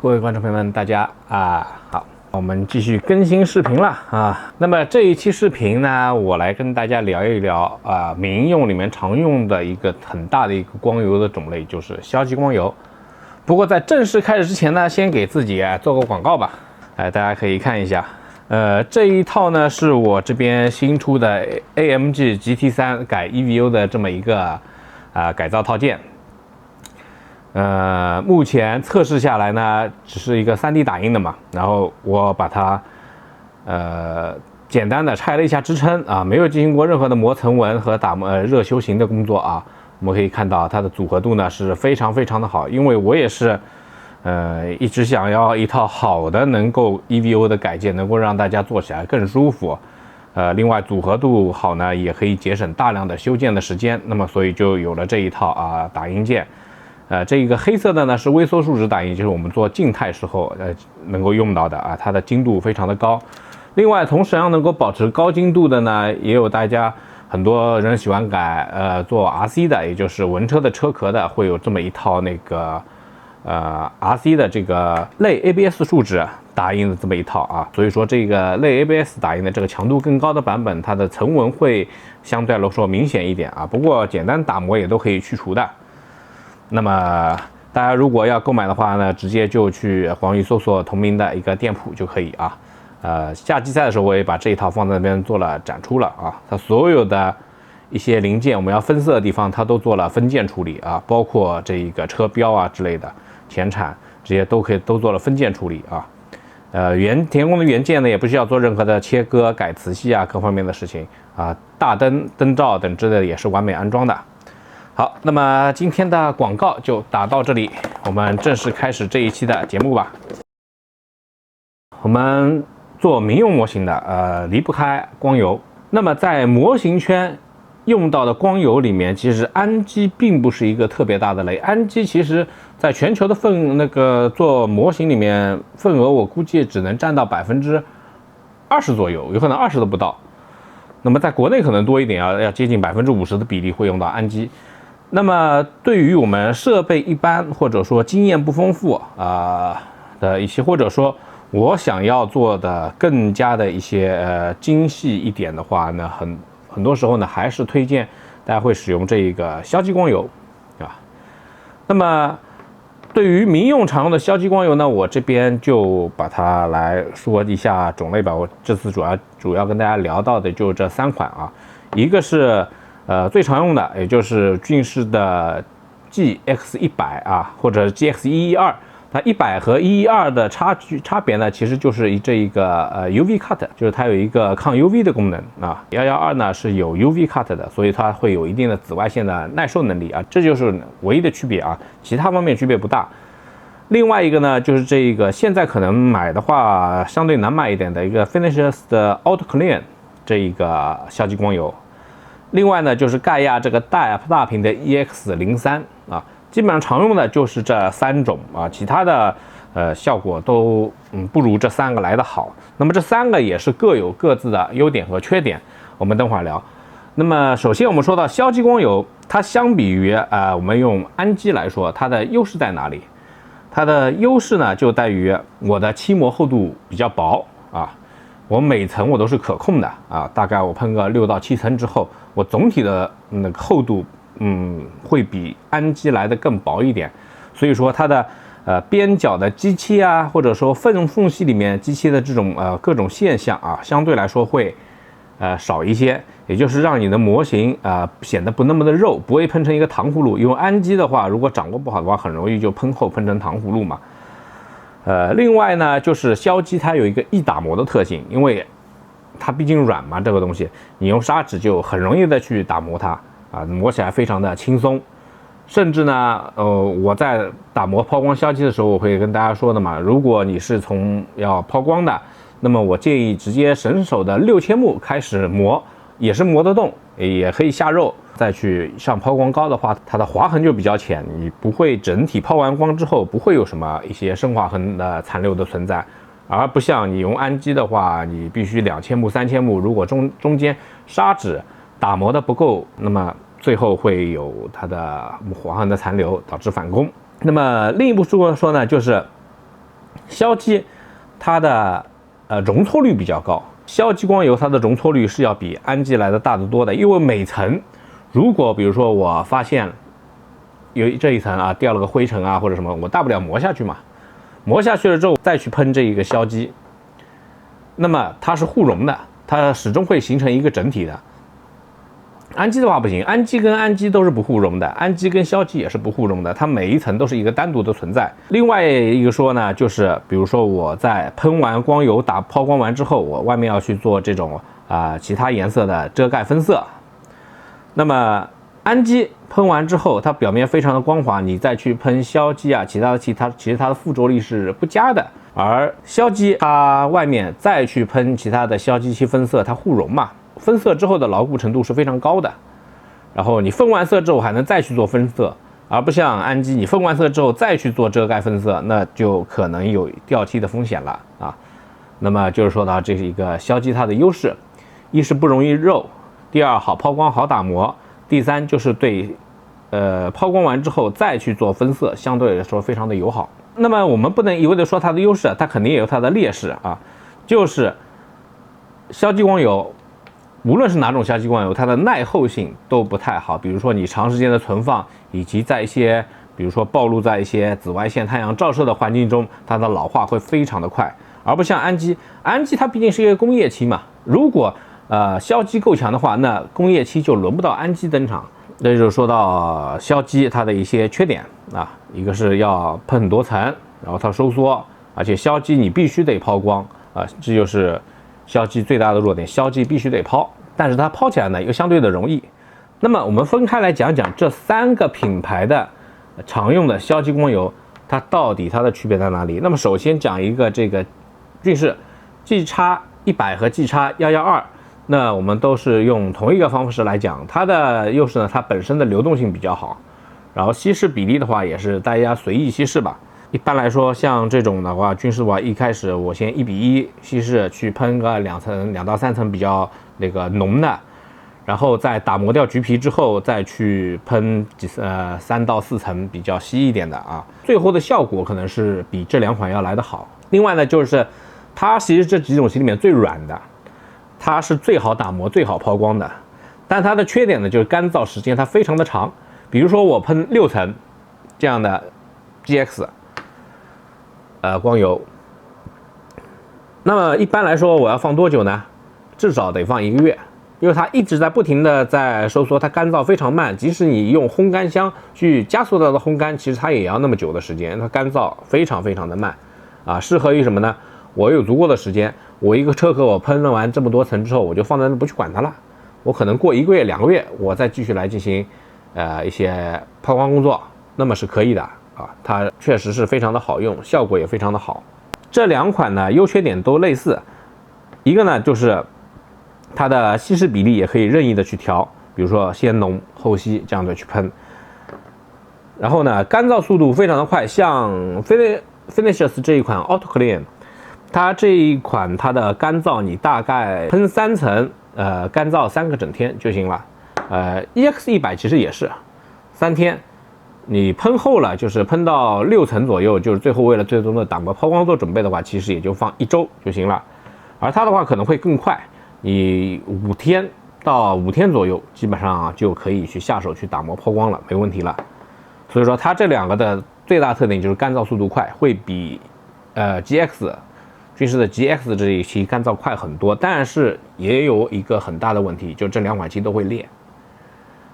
各位观众朋友们，大家好，我们继续更新视频了那么这一期视频呢，我来跟大家聊一聊民用里面常用的一个很大的一个光油的种类，就是消极光油。不过在正式开始之前呢，先给自己做个广告吧。大家可以看一下，这一套呢是我这边新出的 AMG GT3 改 EVO 的这么一个改造套件。目前测试下来呢，只是一个 3D 打印的嘛，然后我把它简单的拆了一下支撑没有进行过任何的磨层纹和热修行的工作我们可以看到它的组合度呢是非常非常的好，因为我也是一直想要一套好的能够 EVO 的改件，能够让大家做起来更舒服。另外组合度好呢，也可以节省大量的修件的时间，那么所以就有了这一套打印件。这个黑色的呢是微缩树脂打印，就是我们做静态时候能够用到的它的精度非常的高。另外同时能够保持高精度的呢，也有大家很多人喜欢改做 RC 的，也就是文车的车壳的，会有这么一套那个RC 的这个类 ABS 树脂打印的这么一套所以说这个类 ABS 打印的这个强度更高的版本，它的层纹会相对来说明显一点不过简单打磨也都可以去除的。那么大家如果要购买的话呢，直接就去黄鱼搜索同名的一个店铺就可以夏季赛的时候我也把这一套放在那边做了展出了它所有的一些零件我们要分色的地方，它都做了分件处理包括这个车标之类的前铲这些都做了分件处理田工的原件呢也不需要做任何的切割、改磁吸各方面的事情大灯、灯罩等之类的也是完美安装的。好，那么今天的广告就打到这里，我们正式开始这一期的节目吧。我们做民用模型的离不开光油。那么在模型圈用到的光油里面，其实氨基并不是一个特别大的类。氨基其实在全球的做模型里面份额，我估计只能占到20%左右，有可能20都不到。那么在国内可能多一点要接近50%的比例会用到氨基。那么对于我们设备一般或者说经验不丰富的一些，或者说我想要做的更加的一些精细一点的话呢，很多时候呢还是推荐大家会使用这个消极光油那么对于民用常用的消极光油呢，我这边就把它来说一下种类吧。我这次主要跟大家聊到的就这3款一个是最常用的，也就是俊士的 GX100或者 GX112，它100和112的差别呢，其实就是这一个UV cut， 就是它有一个抗 UV 的功能112呢是有 UV cut 的，所以它会有一定的紫外线的耐受能力这就是唯一的区别其他方面区别不大。另外一个呢，就是这个现在可能买的话相对难买一点的一个 Finishers 的 Auto Clean 这一个消极光油。另外呢，就是盖亚这个大屏的 EX03基本上常用的就是这3种其他的效果都不如这3个来得好。那么这3个也是各有各自的优点和缺点，我们等会儿聊。那么首先我们说到消极光油，它相比于我们用氨基来说，它的优势在哪里？它的优势呢就在于我的漆膜厚度比较薄我每层我都是可控的大概我喷个6到7层之后，我总体的那个厚度会比氨基来的更薄一点，所以说它的边角的基漆或者说缝隙里面基漆的这种各种现象相对来说会少一些，也就是让你的模型显得不那么的肉，不会喷成一个糖葫芦。因为氨基的话，如果掌握不好的话，很容易就喷厚喷成糖葫芦嘛。另外呢，就是消基它有一个易打磨的特性，因为它毕竟软嘛，这个东西你用砂纸就很容易的去打磨它磨起来非常的轻松。甚至呢我在打磨抛光消基的时候，我会跟大家说的嘛，如果你是从要抛光的，那么我建议直接省手的6000目开始磨，也是磨得动，也可以下肉。再去上抛光膏的话，它的划痕就比较浅，你不会整体抛完光之后不会有什么一些深划痕的残留的存在，而不像你用氨基的话，你必须2000目、3000目，如果中间砂纸打磨的不够，那么最后会有它的划痕的残留，导致返工。那么另一步说呢，就是硝基它的容错率比较高，硝基光油它的容错率是要比氨基来的大得多的。因为每层，如果比如说我发现有这一层啊掉了个灰尘啊或者什么，我大不了磨下去嘛，磨下去了之后再去喷这一个硝基，那么它是互溶的，它始终会形成一个整体的。氨基的话不行，氨基跟氨基都是不互溶的，氨基跟硝基也是不互溶的，它每一层都是一个单独的存在。另外一个说呢，就是比如说我在喷完光油抛光完之后，我外面要去做这种其他颜色的遮盖分色，那么氨基喷完之后，它表面非常的光滑，你再去喷硝基啊，其实它的附着力是不佳的。而硝基它外面再去喷其他的硝基漆分色，它互溶嘛，分色之后的牢固程度是非常高的。然后你分完色之后还能再去做分色，而不像氨基，你分完色之后再去做遮盖分色，那就可能有掉漆的风险了啊。那么就是说到这是一个硝基它的优势，一是不容易漏，第二好抛光好打磨，第三就是对抛光完之后再去做分色，相对来说非常的友好。那么我们不能一味的说它的优势，它肯定也有它的劣势啊，就是硝基光油，无论是哪种硝基光油，它的耐候性都不太好。比如说你长时间的存放，以及在一些比如说暴露在一些紫外线、太阳照射的环境中，它的老化会非常的快，而不像氨基它毕竟是一个工业漆嘛，如果硝基够强的话，那工业漆就轮不到氨基登场。这就是说到硝基它的一些缺点啊，一个是要喷很多层，然后它收缩，而且硝基你必须得抛光啊，这就是硝基最大的弱点，硝基必须得抛，但是它抛起来呢又相对的容易。那么我们分开来讲讲这3个品牌的常用的硝基光油，它到底它的区别在哪里？那么首先讲一个这个俊士 G-100 和 G-112。那我们都是用同一个方式来讲，它的优势呢，它本身的流动性比较好，然后稀释比例的话也是大家随意稀释吧。一般来说，像这种的话，俊士的话一开始我先1:1稀释，去喷个2到3层比较那个浓的，然后在打磨掉橘皮之后，再去喷3到4层比较稀一点的啊，最后的效果可能是比这2款要来得好。另外呢，就是它其实这几种漆里面最软的。它是最好打磨、最好抛光的，但它的缺点呢，就是干燥时间它非常的长。比如说我喷6层这样的 GX 光油，那么一般来说我要放多久呢？至少得放1个月，因为它一直在不停的在收缩，它干燥非常慢。即使你用烘干箱去加速它的烘干，其实它也要那么久的时间，它干燥非常非常的慢啊。适合于什么呢？我有足够的时间，我一个车壳我喷了完这么多层之后，我就放在那不去管它了。我可能过1个月、2个月，我再继续来进行一些抛光工作，那么是可以的啊。它确实是非常的好用，效果也非常的好。这2款呢优缺点都类似，一个呢就是它的稀释比例也可以任意的去调，比如说先浓后稀这样的去喷。然后呢干燥速度非常的快，像 Finishes 这一款 Auto Clean。它这一款它的干燥，你大概喷3层，干燥3个整天就行了。EX100 其实也是3天，你喷厚了，就是喷到6层左右，就是最后为了最终的打磨抛光做准备的话，其实也就放1周就行了。而它的话可能会更快，你5天到5天左右，基本上就可以去下手去打磨抛光了，没问题了。所以说它这2个的最大特点就是干燥速度快，会比GX。俊士的 GX 这一期干燥快很多，但是也有一个很大的问题，就这2款漆都会裂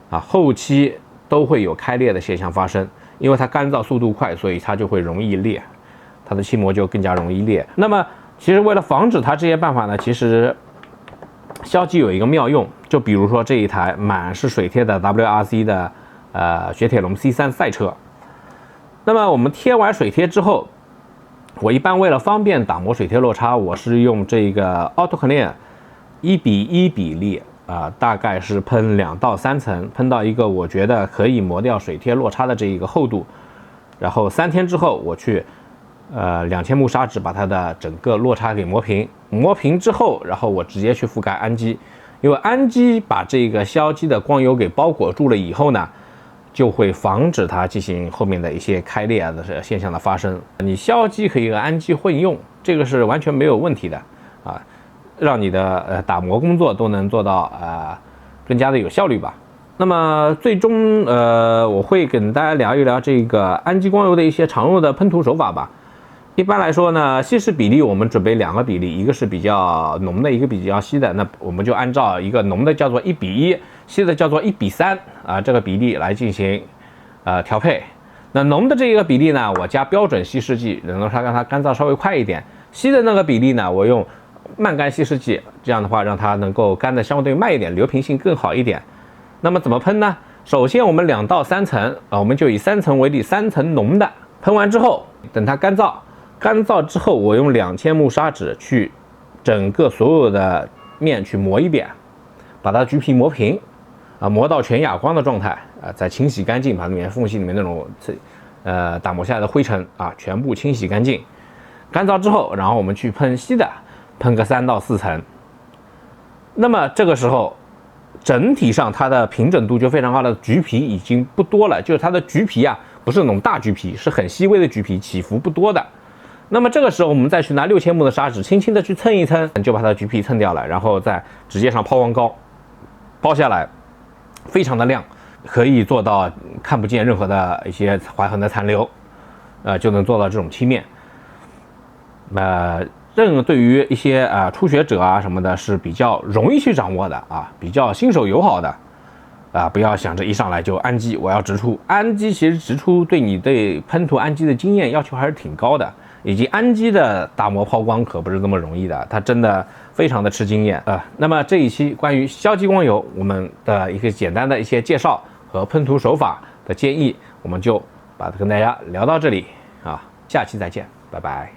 啊，后期都会有开裂的现象发生，因为它干燥速度快，所以它就会容易裂，它的漆膜就更加容易裂。那么其实为了防止它这些办法呢，其实硝基有一个妙用，就比如说这一台满是水贴的 WRC 的雪铁龙 C3 赛车，那么我们贴完水贴之后，我一般为了方便打磨水贴落差，我是用这个 Auto Clean 1:1比例大概是喷2到3层，喷到一个我觉得可以磨掉水贴落差的这一个厚度，然后3天之后我去2000目砂纸把它的整个落差给磨平，磨平之后，然后我直接去覆盖氨基，因为氨基把这个硝基的光油给包裹住了以后呢，就会防止它进行后面的一些开裂的现象的发生。你硝基可以和氨基混用，这个是完全没有问题的啊，让你的打磨工作都能做到更加的有效率吧。那么最终我会跟大家聊一聊这个氨基光油的一些常用的喷涂手法吧。一般来说呢，稀释比例我们准备2个比例，一个是比较浓的，一个比较稀的。那我们就按照一个浓的叫做1:1，稀的叫做1:3啊，这个比例来进行调配。那浓的这个比例呢，我加标准稀释剂，能够让它干燥稍微快一点。稀的那个比例呢，我用慢干稀释剂，这样的话让它能够干的相对慢一点，流平性更好一点。那么怎么喷呢？首先我们2到3层我们就以3层为例，3层浓的，喷完之后等它干燥。干燥之后，我用2000目砂纸去整个所有的面去磨一遍，把它橘皮磨平，磨到全哑光的状态，再清洗干净，把里面缝隙里面那种打磨下来的灰尘全部清洗干净。干燥之后，然后我们去喷稀的，喷个3到4层。那么这个时候，整体上它的平整度就非常高了，橘皮已经不多了，就是它的橘皮不是那种大橘皮，是很细微的橘皮，起伏不多的。那么这个时候，我们再去拿6000目的砂纸，轻轻的去蹭一蹭，就把它的橘皮蹭掉了，然后在指尖上抛光膏，包下来，非常的亮，可以做到看不见任何的一些划痕的残留，就能做到这种漆面。对于一些初学者什么的，是比较容易去掌握的比较新手友好的。不要想着一上来就氨基，我要直出。氨基其实直出对你对喷涂氨基的经验要求还是挺高的，以及氨基的打磨抛光可不是这么容易的，它真的非常的吃经验那么这一期关于硝基光油我们的一个简单的一些介绍和喷涂手法的建议，我们就把它跟大家聊到这里下期再见，拜拜。